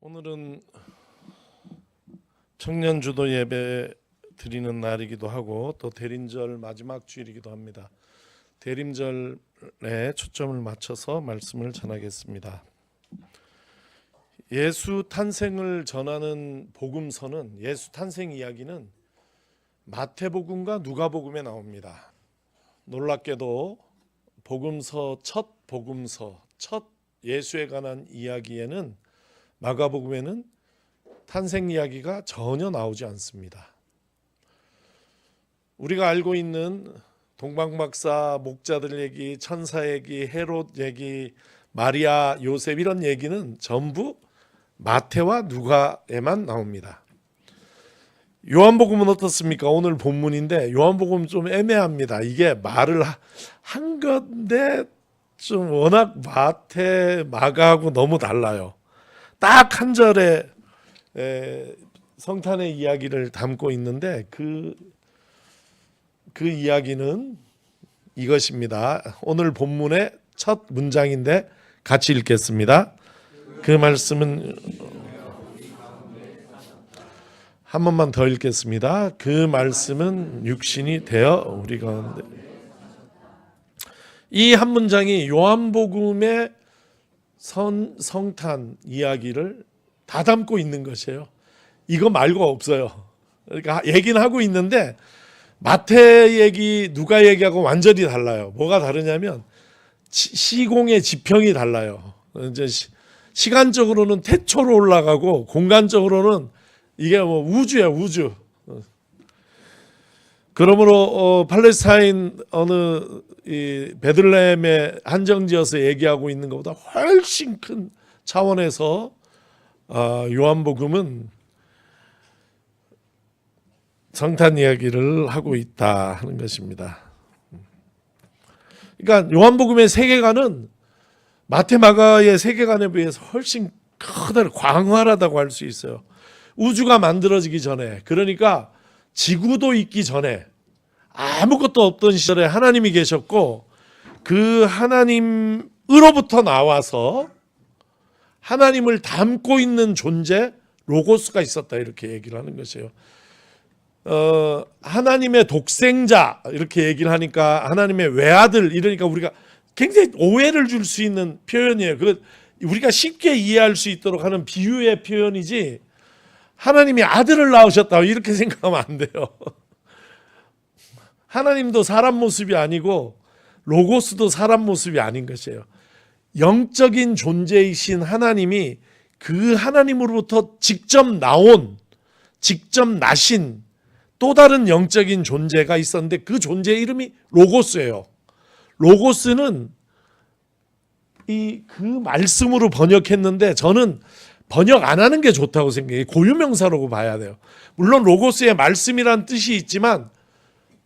오늘은 청년 주도 예배 드리는 날이기도 하고 또 대림절 마지막 주일이기도 합니다. 대림절에 초점을 맞춰서 말씀을 전하겠습니다. 예수 탄생을 전하는 복음서는, 예수 탄생 이야기는 마태복음과 누가복음에 나옵니다. 놀랍게도 복음서, 첫 예수에 관한 이야기에는, 마가복음에는 탄생 이야기가 전혀 나오지 않습니다. 우리가 알고 있는 동방박사, 목자들 얘기, 천사 얘기, 헤롯 얘기, 마리아, 요셉 이런 얘기는 전부 마태와 누가에만 나옵니다. 요한복음은 어떻습니까? 오늘 본문인데 요한복음 좀 애매합니다. 이게 말을 한 건데 좀 워낙 마태, 마가하고 너무 달라요. 딱 한 절에 성탄의 이야기를 담고 있는데 그 이야기는 이것입니다. 오늘 본문의 첫 문장인데 같이 읽겠습니다. 그 말씀은 한 번만 더 읽겠습니다. 그 말씀은 육신이 되어 우리 가운데. 이 한 문장이 요한복음의 성탄 이야기를 다 담고 있는 것이에요. 이거 말고 없어요. 그러니까 얘기는 하고 있는데 마태 얘기, 누가 얘기하고 완전히 달라요. 뭐가 다르냐면 시공의 지평이 달라요. 이제 시간적으로는 태초로 올라가고 공간적으로는 이게 뭐 우주야, 우주. 그러므로 팔레스타인 어느 이 베들레헴에 한정지어서 얘기하고 있는 것보다 훨씬 큰 차원에서 요한복음은 성탄 이야기를 하고 있다 하는 것입니다. 그러니까 요한복음의 세계관은 마태, 마가의 세계관에 비해서 훨씬 크다, 광활하다고 할 수 있어요. 우주가 만들어지기 전에, 그러니까 지구도 있기 전에 아무것도 없던 시절에 하나님이 계셨고 그 하나님으로부터 나와서 하나님을 담고 있는 존재 로고스가 있었다, 이렇게 얘기를 하는 것이에요. 하나님의 독생자 이렇게 얘기를 하니까 하나님의 외아들 이러니까 우리가 굉장히 오해를 줄 수 있는 표현이에요. 그 우리가 쉽게 이해할 수 있도록 하는 비유의 표현이지 하나님이 아들을 낳으셨다 이렇게 생각하면 안 돼요. 하나님도 사람 모습이 아니고 로고스도 사람 모습이 아닌 것이에요. 영적인 존재이신 하나님이 그 하나님으로부터 직접 나온, 직접 나신 또 다른 영적인 존재가 있었는데 그 존재의 이름이 로고스예요. 로고스는 그 말씀으로 번역했는데 저는 번역 안 하는 게 좋다고 생각해요. 고유명사라고 봐야 돼요. 물론 로고스의 말씀이란 뜻이 있지만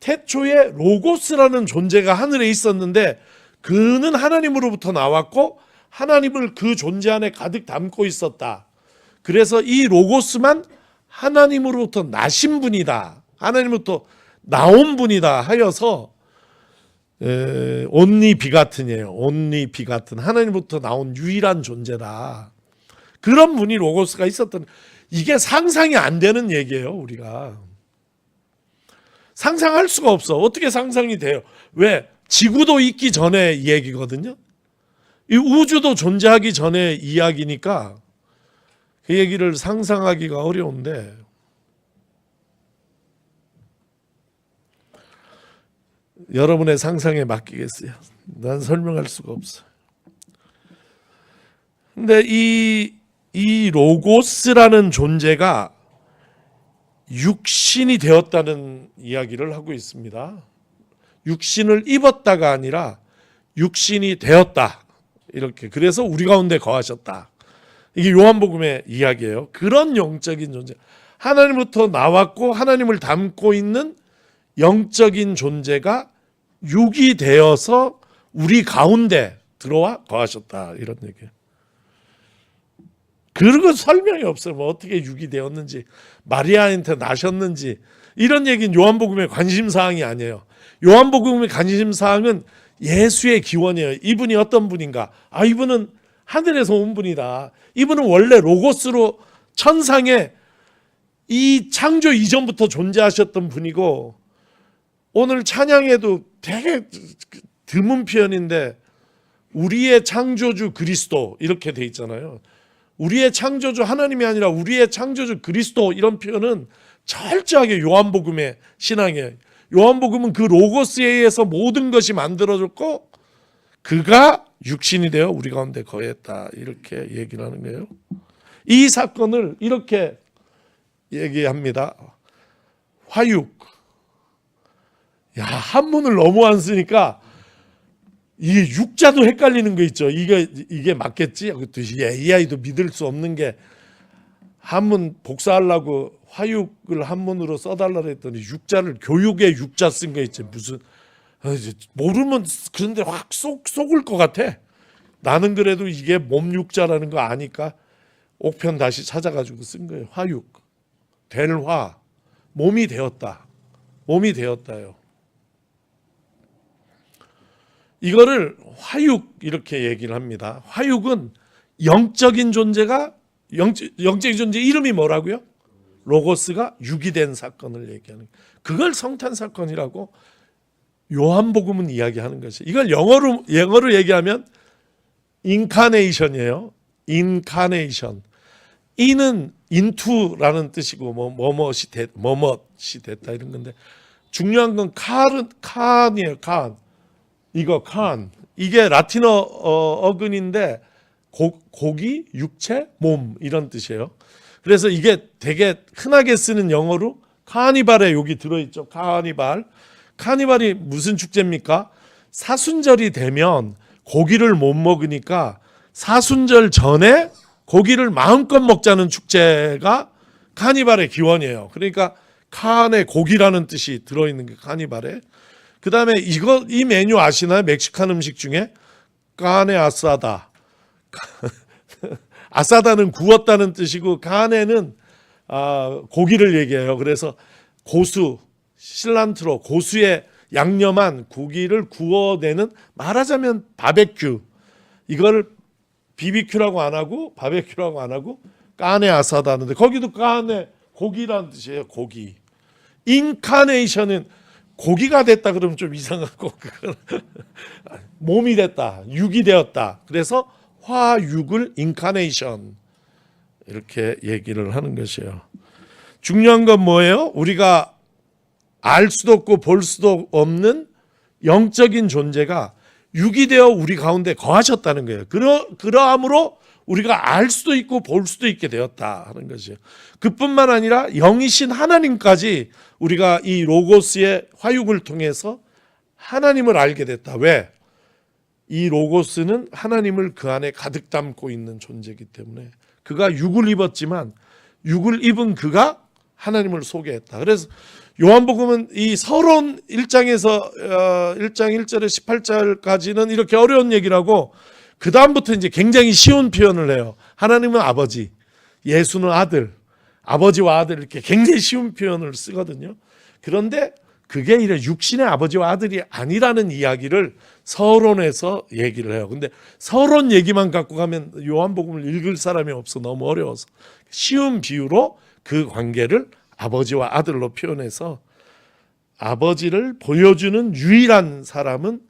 태초에 로고스라는 존재가 하늘에 있었는데 그는 하나님으로부터 나왔고 하나님을 그 존재 안에 가득 담고 있었다. 그래서 이 로고스만 하나님으로부터 나신 분이다, 하나님으로부터 나온 분이다 하여서 온리 비가튼이에요. 온리 비가튼, 하나님으로부터 나온 유일한 존재다. 그런 분이 로고스가 있었던, 이게 상상이 안 되는 얘기예요. 우리가 상상할 수가 없어. 어떻게 상상이 돼요? 왜? 지구도 있기 전에 얘기거든요. 이 우주도 존재하기 전에 이야기니까 그 얘기를 상상하기가 어려운데 여러분의 상상에 맡기겠어요. 난 설명할 수가 없어요. 근데 이 로고스라는 존재가 육신이 되었다는 이야기를 하고 있습니다. 육신을 입었다가 아니라 육신이 되었다, 이렇게. 그래서 우리 가운데 거하셨다. 이게 요한복음의 이야기예요. 그런 영적인 존재, 하나님부터 나왔고 하나님을 담고 있는 영적인 존재가 육이 되어서 우리 가운데 들어와 거하셨다, 이런 얘기예요. 그런 설명이 없어요. 뭐 어떻게 육이 되었는지, 마리아한테 나셨는지, 이런 얘기는 요한복음의 관심사항이 아니에요. 요한복음의 관심사항은 예수의 기원이에요. 이분이 어떤 분인가? 이분은 하늘에서 온 분이다. 이분은 원래 로고스로 천상에 이 창조 이전부터 존재하셨던 분이고, 오늘 찬양에도 되게 드문 표현인데 우리의 창조주 그리스도 이렇게 돼 있잖아요. 우리의 창조주 하나님이 아니라 우리의 창조주 그리스도, 이런 표현은 철저하게 요한복음의 신앙이에요. 요한복음은 그 로고스에 의해서 모든 것이 만들어졌고 그가 육신이 되어 우리 가운데 거했다, 이렇게 얘기를 하는 거예요. 이 사건을 이렇게 얘기합니다. 화육. 야, 한문을 너무 안 쓰니까 이게 육자도 헷갈리는 거 있죠. 이게 맞겠지? 그랬더니 AI도 믿을 수 없는 게, 한문 복사하려고 화육을 한문으로 써달라 했더니 육자를, 교육의 육자 쓴 거 있지. 무슨 모르면 그런데 확 속을 것 같아. 나는 그래도 이게 몸 육자라는 거 아니까 옥편 다시 찾아가지고 쓴 거예요. 화육. 될 화. 몸이 되었다. 몸이 되었다요. 이거를 화육 이렇게 얘기를 합니다. 화육은 영적인 존재가, 영적인 존재 이름이 뭐라고요? 로고스가 육이 된 사건을 얘기하는, 그걸 성탄 사건이라고 요한복음은 이야기하는 것이. 이걸 영어로 얘기하면 인카네이션이에요. 인카네이션. 이는 인투라는 뜻이고 뭐뭇이 됐다 이런 건데, 중요한 건 칸이에요. 칸. 이거 칸. 이게 라틴어 어근인데 고기, 육체, 몸 이런 뜻이에요. 그래서 이게 되게 흔하게 쓰는 영어로 카니발에 여기 들어있죠. 카니발. 카니발이 무슨 축제입니까? 사순절이 되면 고기를 못 먹으니까 사순절 전에 고기를 마음껏 먹자는 축제가 카니발의 기원이에요. 그러니까 칸에 고기라는 뜻이 들어있는 게 카니발에. 그 다음에 이 메뉴 아시나요? 멕시칸 음식 중에 까네 아사다. 아사다는 구웠다는 뜻이고, 까네는 고기를 얘기해요. 그래서 고수, 실란트로, 고수에 양념한 고기를 구워내는, 말하자면 바베큐. 이걸 BBQ라고 안 하고 바베큐라고 안 하고 까네 아사다 하는데, 거기도 까네 고기라는 뜻이에요. 고기. 인카네이션은 고기가 됐다 그러면 좀 이상하고, 몸이 됐다, 육이 되었다. 그래서 화육을 인카네이션 이렇게 얘기를 하는 것이에요. 중요한 건 뭐예요? 우리가 알 수도 없고 볼 수도 없는 영적인 존재가 육이 되어 우리 가운데 거하셨다는 거예요. 그러함으로 우리가 알 수도 있고 볼 수도 있게 되었다 하는 것이에요. 그뿐만 아니라 영이신 하나님까지 우리가 이 로고스의 화육을 통해서 하나님을 알게 됐다. 왜? 이 로고스는 하나님을 그 안에 가득 담고 있는 존재이기 때문에, 그가 육을 입었지만 육을 입은 그가 하나님을 소개했다. 그래서 요한복음은 이 서론 1장에서 1장 1절에 18절까지는 이렇게 어려운 얘기를 하고, 그 다음부터 이제 굉장히 쉬운 표현을 해요. 하나님은 아버지, 예수는 아들, 아버지와 아들, 이렇게 굉장히 쉬운 표현을 쓰거든요. 그런데 그게 이래 육신의 아버지와 아들이 아니라는 이야기를 서론에서 얘기를 해요. 근데 서론 얘기만 갖고 가면 요한복음을 읽을 사람이 없어. 너무 어려워서 쉬운 비유로 그 관계를 아버지와 아들로 표현해서, 아버지를 보여주는 유일한 사람은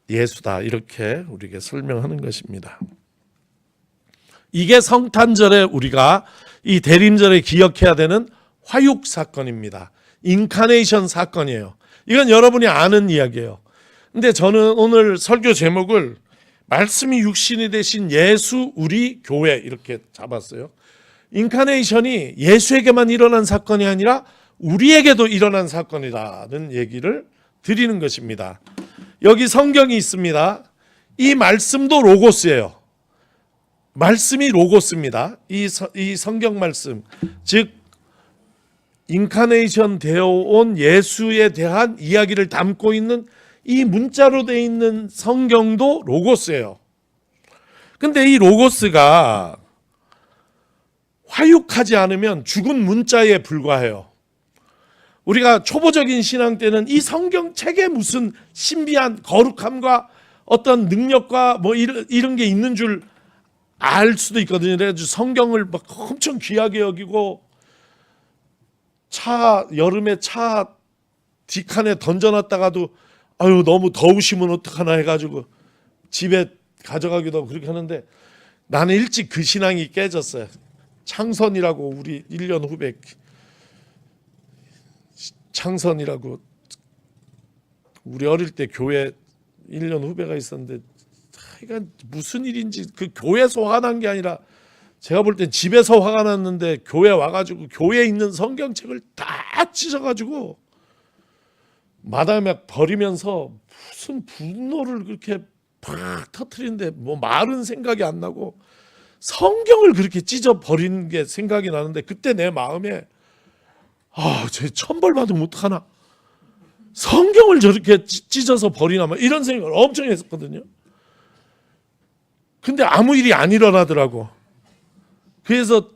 예수다, 이렇게 우리에게 설명하는 것입니다. 이게 성탄절에 우리가 이 대림절에 기억해야 되는 화육 사건입니다. 인카네이션 사건이에요. 이건 여러분이 아는 이야기예요. 근데 저는 오늘 설교 제목을 말씀이 육신이 되신 예수 우리 교회 이렇게 잡았어요. 인카네이션이 예수에게만 일어난 사건이 아니라 우리에게도 일어난 사건이라는 얘기를 드리는 것입니다. 여기 성경이 있습니다. 이 말씀도 로고스예요. 말씀이 로고스입니다. 이 성경 말씀, 즉 인카네이션 되어 온 예수에 대한 이야기를 담고 있는 이 문자로 되어 있는 성경도 로고스예요. 근데 이 로고스가 화육하지 않으면 죽은 문자에 불과해요. 우리가 초보적인 신앙 때는 이 성경책에 무슨 신비한 거룩함과 어떤 능력과 뭐 이런 게 있는 줄 알 수도 있거든요. 그래가지고 성경을 막 엄청 귀하게 여기고 여름에 차 뒷칸에 던져놨다가도 아유 너무 더우시면 어떡하나 해가지고 집에 가져가기도 하고 그렇게 하는데 나는 일찍 그 신앙이 깨졌어요. 창선이라고 우리 1년 후배 창선이라고 우리 어릴 때 교회 1년 후배가 있었는데 그러니까 무슨 일인지 그 교회에서 화가 난 게 아니라 제가 볼 땐 집에서 화가 났는데 교회 와가지고 교회에 있는 성경책을 다 찢어가지고 마당에 막 버리면서 무슨 분노를 그렇게 팍 터트리는데 뭐 말은 생각이 안 나고 성경을 그렇게 찢어 버리는 게 생각이 나는데 그때 내 마음에 쟤 천벌 받으면 어떡하나 성경을 저렇게 찢어서 버리나 뭐 이런 생각을 엄청 했었거든요. 근데 아무 일이 안 일어나더라고. 그래서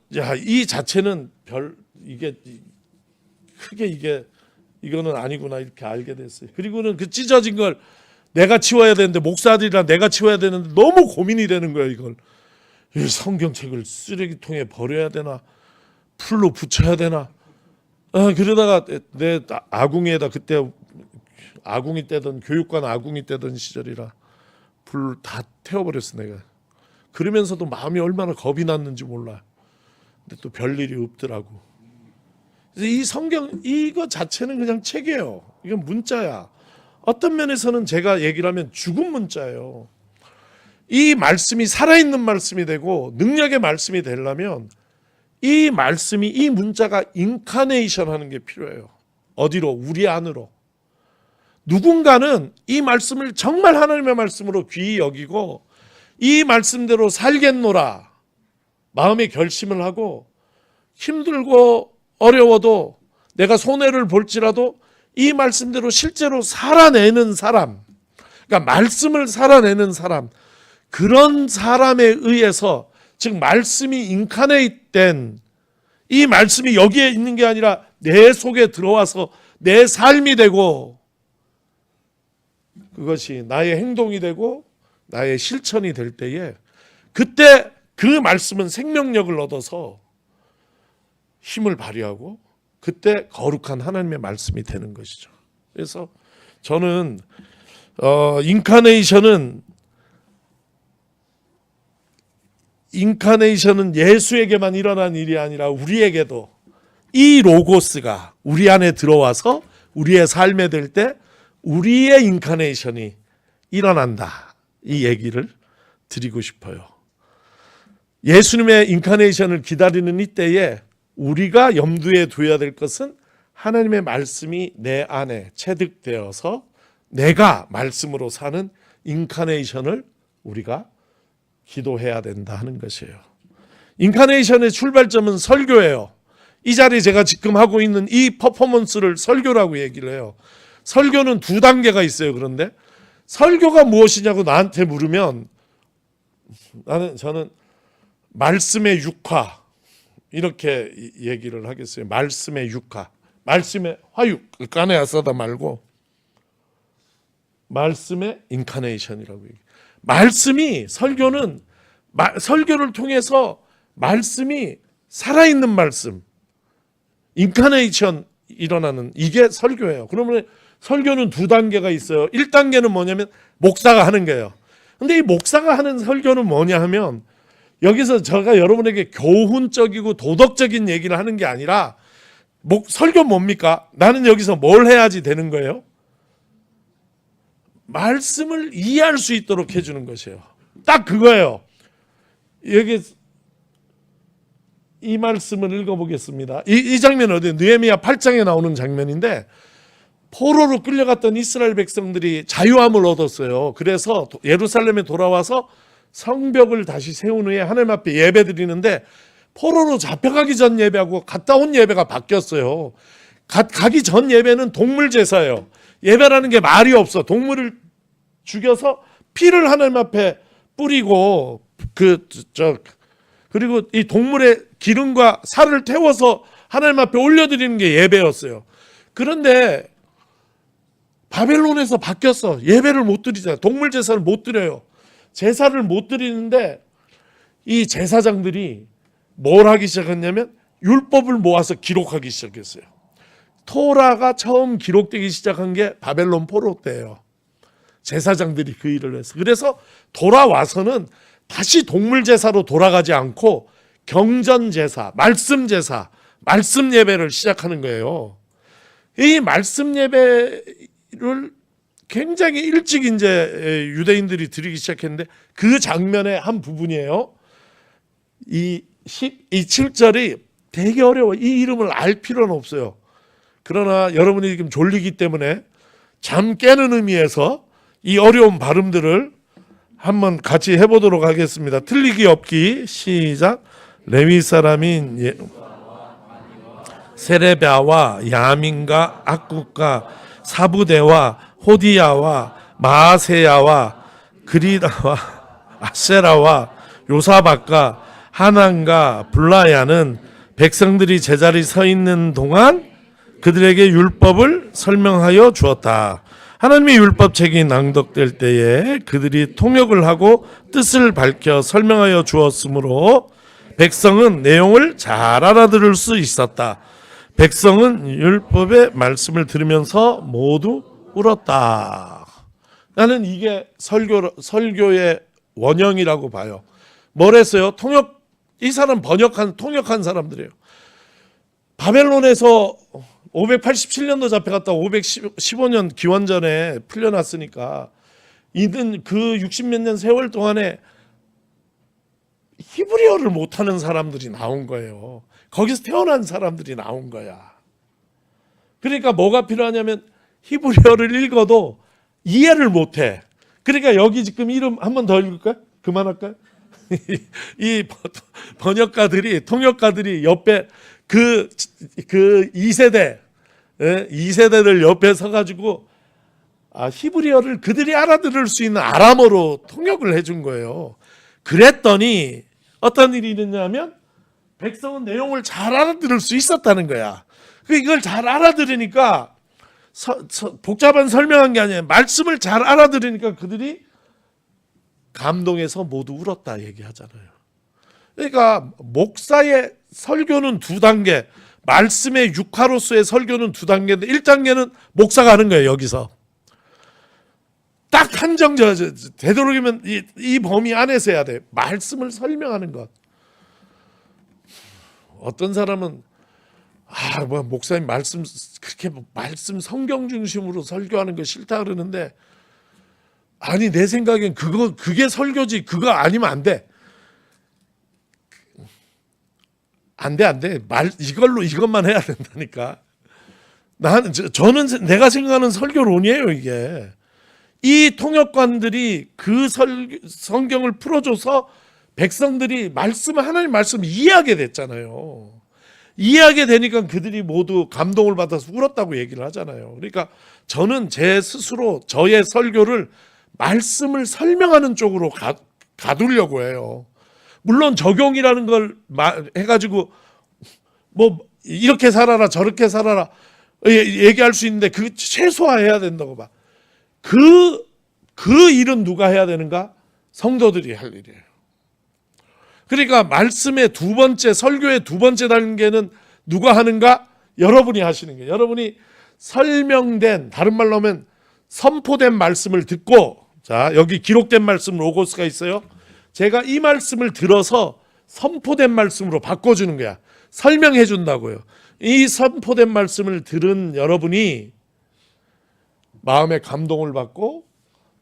이 자체는 이게 크게 이거는 아니구나 이렇게 알게 됐어요. 그리고는 그 찢어진 걸 내가 치워야 되는데 목사들이랑 내가 치워야 되는데 너무 고민이 되는 거예요. 이걸 이 성경책을 쓰레기통에 버려야 되나 풀로 붙여야 되나 그러다가 내 아궁이에다 그때 아궁이 떼던 교육관 아궁이 떼던 시절이라 불 다 태워버렸어 내가. 그러면서도 마음이 얼마나 겁이 났는지 몰라. 근데 또 별일이 없더라고. 그래서 이 성경 이거 자체는 그냥 책이에요. 이건 문자야. 어떤 면에서는 제가 얘기를 하면 죽은 문자예요. 이 말씀이 살아있는 말씀이 되고 능력의 말씀이 되려면 이 말씀이 이 문자가 인카네이션 하는 게 필요해요. 어디로? 우리 안으로. 누군가는 이 말씀을 정말 하나님의 말씀으로 귀히 여기고 이 말씀대로 살겠노라 마음의 결심을 하고 힘들고 어려워도 내가 손해를 볼지라도 이 말씀대로 실제로 살아내는 사람, 그러니까 말씀을 살아내는 사람, 그런 사람에 의해서 즉 말씀이 인카네이트된 이 말씀이 여기에 있는 게 아니라 내 속에 들어와서 내 삶이 되고 그것이 나의 행동이 되고 나의 실천이 될 때에 그때 그 말씀은 생명력을 얻어서 힘을 발휘하고 그때 거룩한 하나님의 말씀이 되는 것이죠. 그래서 저는 인카네이션은 예수에게만 일어난 일이 아니라 우리에게도 이 로고스가 우리 안에 들어와서 우리의 삶에 될 때 우리의 인카네이션이 일어난다. 이 얘기를 드리고 싶어요. 예수님의 인카네이션을 기다리는 이때에 우리가 염두에 둬야 될 것은 하나님의 말씀이 내 안에 체득되어서 내가 말씀으로 사는 인카네이션을 우리가 기도해야 된다 하는 것이에요. 인카네이션의 출발점은 설교예요. 이 자리에 제가 지금 하고 있는 이 퍼포먼스를 설교라고 얘기를 해요. 설교는 두 단계가 있어요. 그런데 설교가 무엇이냐고 나한테 물으면 저는 말씀의 육화 이렇게 얘기를 하겠어요. 말씀의 육화, 말씀의 화육 까네야 써다 말고 말씀의 인카네이션이라고 얘기해요. 말씀이 설교를 통해서 말씀이 살아있는 말씀 인카네이션 일어나는 이게 설교예요. 그러면 설교는 두 단계가 있어요. 1단계는 뭐냐면 목사가 하는 거예요. 근데 이 목사가 하는 설교는 뭐냐 하면 여기서 제가 여러분에게 교훈적이고 도덕적인 얘기를 하는 게 아니라 설교 뭡니까? 나는 여기서 뭘 해야지 되는 거예요? 말씀을 이해할 수 있도록 해주는 것이에요. 딱 그거예요. 여기 이 말씀을 읽어보겠습니다. 이 장면은 어디에 느헤미야 8장에 나오는 장면인데 포로로 끌려갔던 이스라엘 백성들이 자유함을 얻었어요. 그래서 예루살렘에 돌아와서 성벽을 다시 세운 후에 하나님 앞에 예배 드리는데 포로로 잡혀가기 전 예배하고 갔다 온 예배가 바뀌었어요. 가기 전 예배는 동물 제사예요. 예배라는 게 말이 없어. 동물을 죽여서 피를 하나님 앞에 뿌리고 그리고 이 동물의 기름과 살을 태워서 하나님 앞에 올려드리는 게 예배였어요. 그런데 바벨론에서 바뀌었어. 예배를 못 드리잖아요. 동물 제사를 못 드려요. 제사를 못 드리는데 이 제사장들이 뭘 하기 시작했냐면 율법을 모아서 기록하기 시작했어요. 토라가 처음 기록되기 시작한 게 바벨론 포로 때예요. 제사장들이 그 일을 해서. 그래서 돌아와서는 다시 동물 제사로 돌아가지 않고 경전 제사, 말씀 제사, 말씀 예배를 시작하는 거예요. 이 말씀 예배를 굉장히 일찍 이제 유대인들이 드리기 시작했는데 그 장면의 한 부분이에요. 이 7절이 되게 어려워. 이 이름을 알 필요는 없어요. 그러나 여러분이 지금 졸리기 때문에 잠 깨는 의미에서 이 어려운 발음들을 한번 같이 해보도록 하겠습니다. 틀리기 없기. 시작. 레위 사람인 세레비아와 야민과 악국과 사부대와 호디야와 마아세야와 그리다와 아세라와 요사박과 하난과 블라야는 백성들이 제자리 서 있는 동안 그들에게 율법을 설명하여 주었다. 하나님의 율법책이 낭독될 때에 그들이 통역을 하고 뜻을 밝혀 설명하여 주었으므로 백성은 내용을 잘 알아들을 수 있었다. 백성은 율법의 말씀을 들으면서 모두 울었다. 나는 이게 설교의 원형이라고 봐요. 뭘 했어요? 이 사람 통역한 사람들이에요. 바벨론에서 587년도 잡혀갔다 515년 기원전에 풀려났으니까 이든 그 60몇 년 세월 동안에 히브리어를 못하는 사람들이 나온 거예요. 거기서 태어난 사람들이 나온 거야. 그러니까 뭐가 필요하냐면 히브리어를 읽어도 이해를 못해. 그러니까 여기 지금 이름 한 번 더 읽을까요? 그만할까요? 이 통역가들이 옆에 그 2세대들 옆에 서가지고 히브리어를 그들이 알아들을 수 있는 아람어로 통역을 해준 거예요. 그랬더니 어떤 일이 있느냐면 백성은 내용을 잘 알아들을 수 있었다는 거야. 이걸 잘 알아들으니까 복잡한 설명한 게 아니에요. 말씀을 잘 알아들으니까 그들이 감동해서 모두 울었다 얘기하잖아요. 그러니까 목사의 설교는 두 단계, 말씀의 육화로서의 설교는 두 단계인데 1단계는 목사가 하는 거예요. 여기서 딱 한정져 되도록이면 이 범위 안에서 해야 돼. 말씀을 설명하는 것. 어떤 사람은 목사님 말씀 성경 중심으로 설교하는 거 싫다 그러는데 아니 내 생각엔 그게 설교지. 그거 아니면 안 돼. 안 돼. 이것만 해야 된다니까. 저는 내가 생각하는 설교론이에요, 이게. 이 통역관들이 그 성경을 풀어줘서 백성들이 하나님 말씀을 이해하게 됐잖아요. 이해하게 되니까 그들이 모두 감동을 받아서 울었다고 얘기를 하잖아요. 그러니까 저는 제 스스로 저의 설교를 말씀을 설명하는 쪽으로 가두려고 해요. 물론 적용이라는 걸 해가지고 이렇게 살아라 저렇게 살아라 얘기할 수 있는데 그 최소화해야 된다고 봐. 그 일은 누가 해야 되는가? 성도들이 할 일이에요. 그러니까 말씀의 설교의 두 번째 단계는 누가 하는가? 여러분이 하시는 거예요. 여러분이 다른 말로 하면 선포된 말씀을 듣고, 자, 여기 기록된 말씀 로고스가 있어요. 제가 이 말씀을 들어서 선포된 말씀으로 바꿔주는 거야. 설명해 준다고요. 이 선포된 말씀을 들은 여러분이 마음에 감동을 받고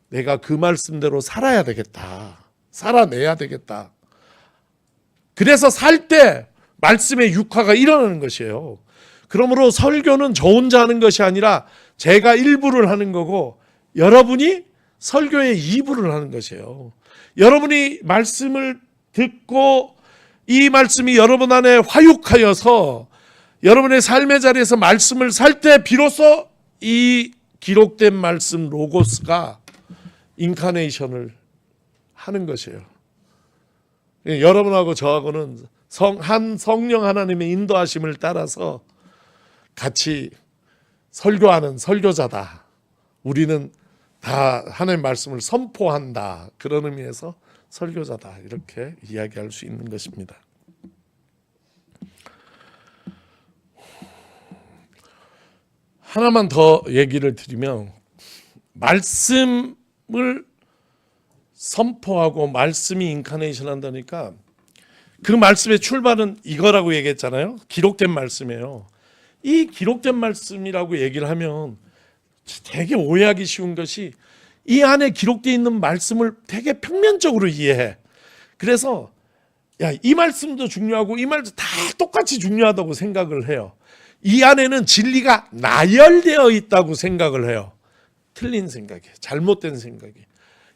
내가 그 말씀대로 살아야 되겠다. 살아내야 되겠다. 그래서 살 때 말씀의 육화가 일어나는 것이에요. 그러므로 설교는 저 혼자 하는 것이 아니라 제가 일부를 하는 거고 여러분이 설교의 2부를 하는 것이에요. 여러분이 말씀을 듣고 이 말씀이 여러분 안에 화육하여서 여러분의 삶의 자리에서 말씀을 살 때 비로소 이 기록된 말씀 로고스가 인카네이션을 하는 것이에요. 여러분하고 저하고는 성령 하나님의 인도하심을 따라서 같이 설교하는 설교자다. 우리는 다 하나님의 말씀을 선포한다. 그런 의미에서 설교자다 이렇게 이야기할 수 있는 것입니다. 하나만 더 얘기를 드리면 말씀을 선포하고 말씀이 인카네이션 한다니까 그 말씀의 출발은 이거라고 얘기했잖아요. 기록된 말씀이에요. 이 기록된 말씀이라고 얘기를 하면 되게 오해하기 쉬운 것이 이 안에 기록되어 있는 말씀을 되게 평면적으로 이해해. 그래서 이 말씀도 중요하고 이 말도 다 똑같이 중요하다고 생각을 해요. 이 안에는 진리가 나열되어 있다고 생각을 해요. 틀린 생각이에요. 잘못된 생각이에요.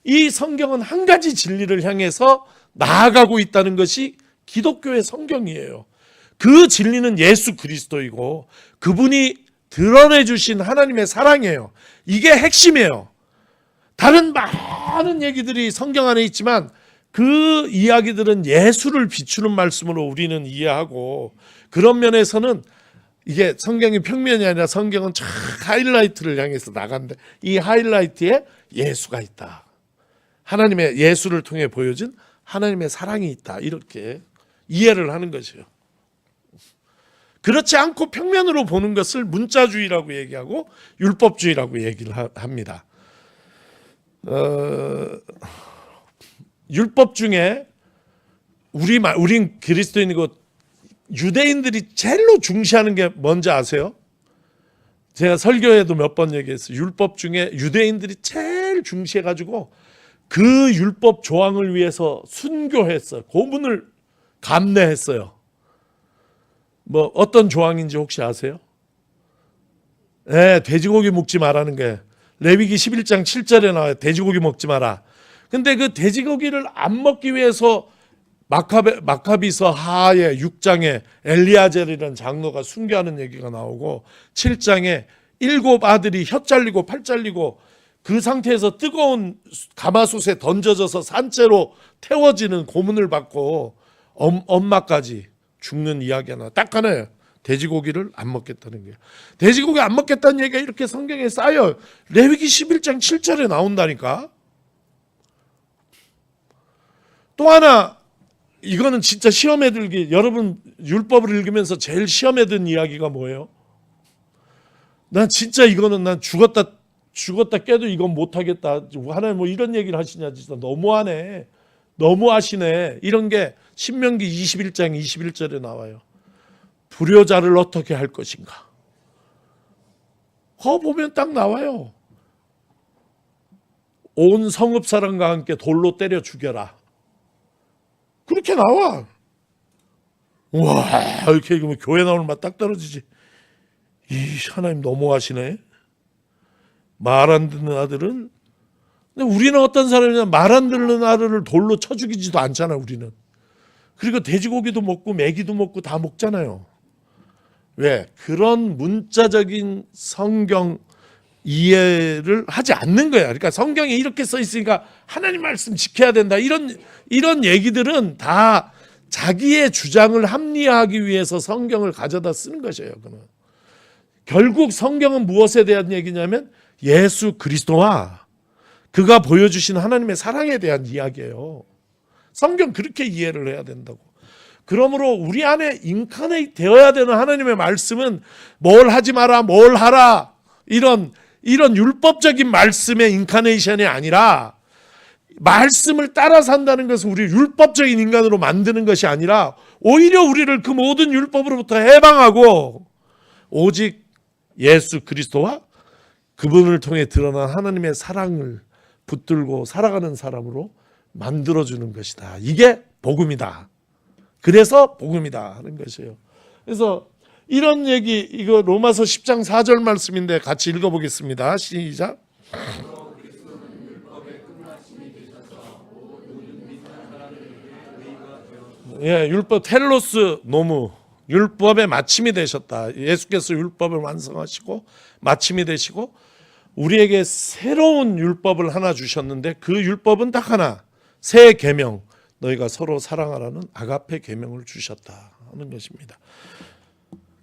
이 성경은 한 가지 진리를 향해서 나아가고 있다는 것이 기독교의 성경이에요. 그 진리는 예수 그리스도이고 그분이 드러내 주신 하나님의 사랑이에요. 이게 핵심이에요. 다른 많은 얘기들이 성경 안에 있지만 그 이야기들은 예수를 비추는 말씀으로 우리는 이해하고 그런 면에서는 이게 성경이 평면이 아니라 성경은 쫙 하이라이트를 향해서 나간다. 이 하이라이트에 예수가 있다. 하나님의 예수를 통해 보여진 하나님의 사랑이 있다. 이렇게 이해를 하는 것이에요. 그렇지 않고 평면으로 보는 것을 문자주의라고 얘기하고 율법주의라고 얘기를 합니다. 율법 중에 우린 그리스도인이고 유대인들이 제일로 중시하는 게 뭔지 아세요? 제가 설교에도 몇 번 얘기했어요. 율법 중에 유대인들이 제일 중시해가지고 그 율법 조항을 위해서 순교했어요. 고문을 감내했어요. 뭐 어떤 조항인지 혹시 아세요? 네, 돼지고기 먹지 말라는 게 레위기 11장 7절에 나와요. 돼지고기 먹지 마라. 근데 그 돼지고기를 안 먹기 위해서 마카비서 하의 6장에 엘리아젤이라는 장로가 순교하는 얘기가 나오고 7장에 7 아들이 혀 잘리고 팔 잘리고 그 상태에서 뜨거운 가마솥에 던져져서 산채로 태워지는 고문을 받고 엄마까지 죽는 이야기가 나와요. 딱 하나예요. 돼지고기를 안 먹겠다는 게. 돼지고기 안 먹겠다는 얘기가 이렇게 성경에 쌓여요. 레위기 11장 7절에 나온다니까. 또 하나 이거는 진짜 시험에 들기 여러분 율법을 읽으면서 제일 시험에 든 이야기가 뭐예요? 난 진짜 이거는 난 죽었다 깨도 이건 못하겠다. 하나님 뭐 이런 얘기를 하시냐 진짜 너무하네. 너무하시네. 이런 게 신명기 21장 21절에 나와요. 불효자를 어떻게 할 것인가? 거 보면 딱 나와요. 온 성읍 사람과 함께 돌로 때려 죽여라. 그렇게 나와. 와 이렇게 읽으면 교회 나오는 맛 딱 떨어지지. 이 하나님 너무하시네. 말 안 듣는 아들은. 근데 우리는 어떤 사람이냐 말 안 듣는 아들을 돌로 쳐 죽이지도 않잖아 우리는. 그리고 돼지고기도 먹고 메기도 먹고 다 먹잖아요. 왜? 그런 문자적인 성경 이해를 하지 않는 거야. 그러니까 성경에 이렇게 써 있으니까 하나님 말씀 지켜야 된다. 이런 얘기들은 다 자기의 주장을 합리화하기 위해서 성경을 가져다 쓰는 것이에요. 그는. 결국 성경은 무엇에 대한 얘기냐면 예수 그리스도와 그가 보여주신 하나님의 사랑에 대한 이야기예요. 성경 그렇게 이해를 해야 된다고. 그러므로 우리 안에 인카네이트 되어야 되는 하나님의 말씀은 뭘 하지 마라, 뭘 하라 이런 율법적인 말씀의 인카네이션이 아니라 말씀을 따라 산다는 것은 우리 율법적인 인간으로 만드는 것이 아니라 오히려 우리를 그 모든 율법으로부터 해방하고 오직 예수 그리스도와 그분을 통해 드러난 하나님의 사랑을 붙들고 살아가는 사람으로 만들어주는 것이다. 이게 복음이다. 그래서 복음이다 하는 것이에요. 그래서 이런 얘기 이거 로마서 10장 4절 말씀인데 같이 읽어보겠습니다. 시작. 예, 율법 텔로스 노무 율법의 마침이 되셨다. 예수께서 율법을 완성하시고 마침이 되시고 우리에게 새로운 율법을 하나 주셨는데 그 율법은 딱 하나 새 계명 너희가 서로 사랑하라는 아가페 계명을 주셨다 하는 것입니다.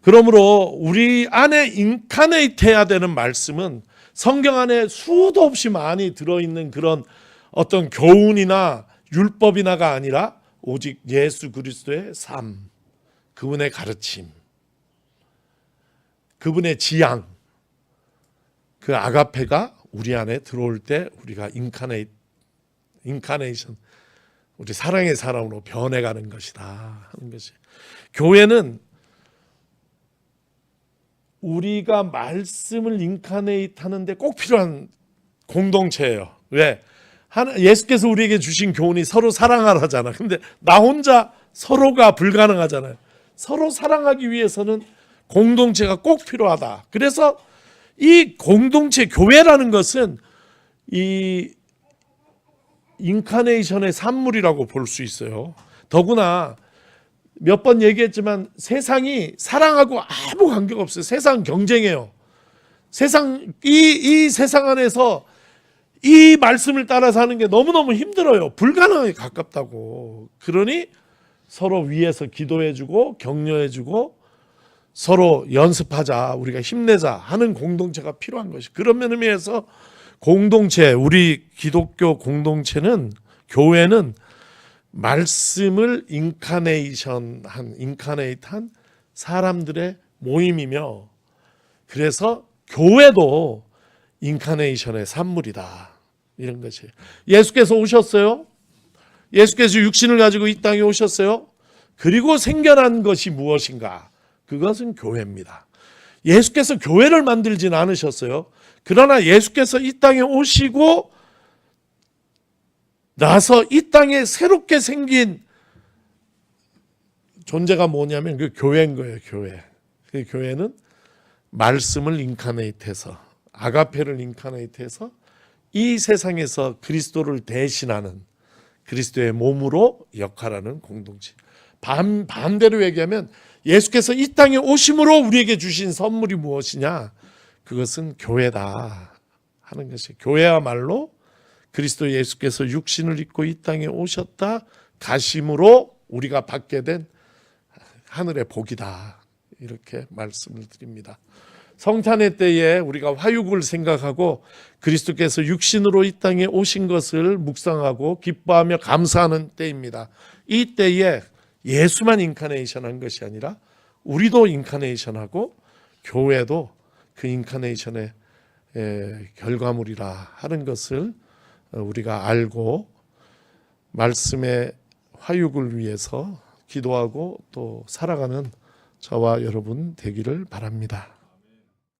그러므로 우리 안에 인카네이트해야 되는 말씀은 성경 안에 수도 없이 많이 들어있는 그런 어떤 교훈이나 율법이나가 아니라 오직 예수 그리스도의 삶, 그분의 가르침, 그분의 지향, 그 아가페가 우리 안에 들어올 때 우리가 인카네이션, 우리 사랑의 사람으로 변해가는 것이다 하는 것이. 교회는 우리가 말씀을 인카네이트 하는데 꼭 필요한 공동체예요. 왜? 예수께서 우리에게 주신 교훈이 서로 사랑하라잖아. 근데 나 혼자 서로가 불가능하잖아요. 서로 사랑하기 위해서는 공동체가 꼭 필요하다. 그래서 이 공동체, 교회라는 것은 이 인카네이션의 산물이라고 볼 수 있어요. 더구나 몇 번 얘기했지만 세상이 사랑하고 아무 관계가 없어요. 세상 경쟁해요. 이 세상 안에서 이 말씀을 따라 사는 게 너무너무 힘들어요. 불가능하게 가깝다고. 그러니 서로 위에서 기도해주고 격려해주고 서로 연습하자, 우리가 힘내자 하는 공동체가 필요한 것이. 그런 의미에서 공동체, 우리 기독교 공동체는, 교회는 말씀을 인카네이트한 사람들의 모임이며, 그래서 교회도 인카네이션의 산물이다, 이런 것이. 예수께서 오셨어요. 예수께서 육신을 가지고 이 땅에 오셨어요. 그리고 생겨난 것이 무엇인가? 그것은 교회입니다. 예수께서 교회를 만들진 않으셨어요. 그러나 예수께서 이 땅에 오시고 나서 이 땅에 새롭게 생긴 존재가 뭐냐면 그 교회인 거예요. 교회. 그 교회는 말씀을 인카네이트해서, 아가페를 인카네이트해서 이 세상에서 그리스도를 대신하는 그리스도의 몸으로 역할하는 공동체. 반대로 얘기하면 예수께서 이 땅에 오심으로 우리에게 주신 선물이 무엇이냐? 그것은 교회다 하는 것이. 교회야말로 그리스도 예수께서 육신을 입고 이 땅에 오셨다 가심으로 우리가 받게 된 하늘의 복이다, 이렇게 말씀을 드립니다. 성탄의 때에 우리가 화육을 생각하고 그리스도께서 육신으로 이 땅에 오신 것을 묵상하고 기뻐하며 감사하는 때입니다. 이 때에 예수만 인카네이션한 것이 아니라 우리도 인카네이션하고 교회도 그 인카네이션의 결과물이라 하는 것을 우리가 알고 말씀의 화육을 위해서 기도하고 또 살아가는 저와 여러분 되기를 바랍니다.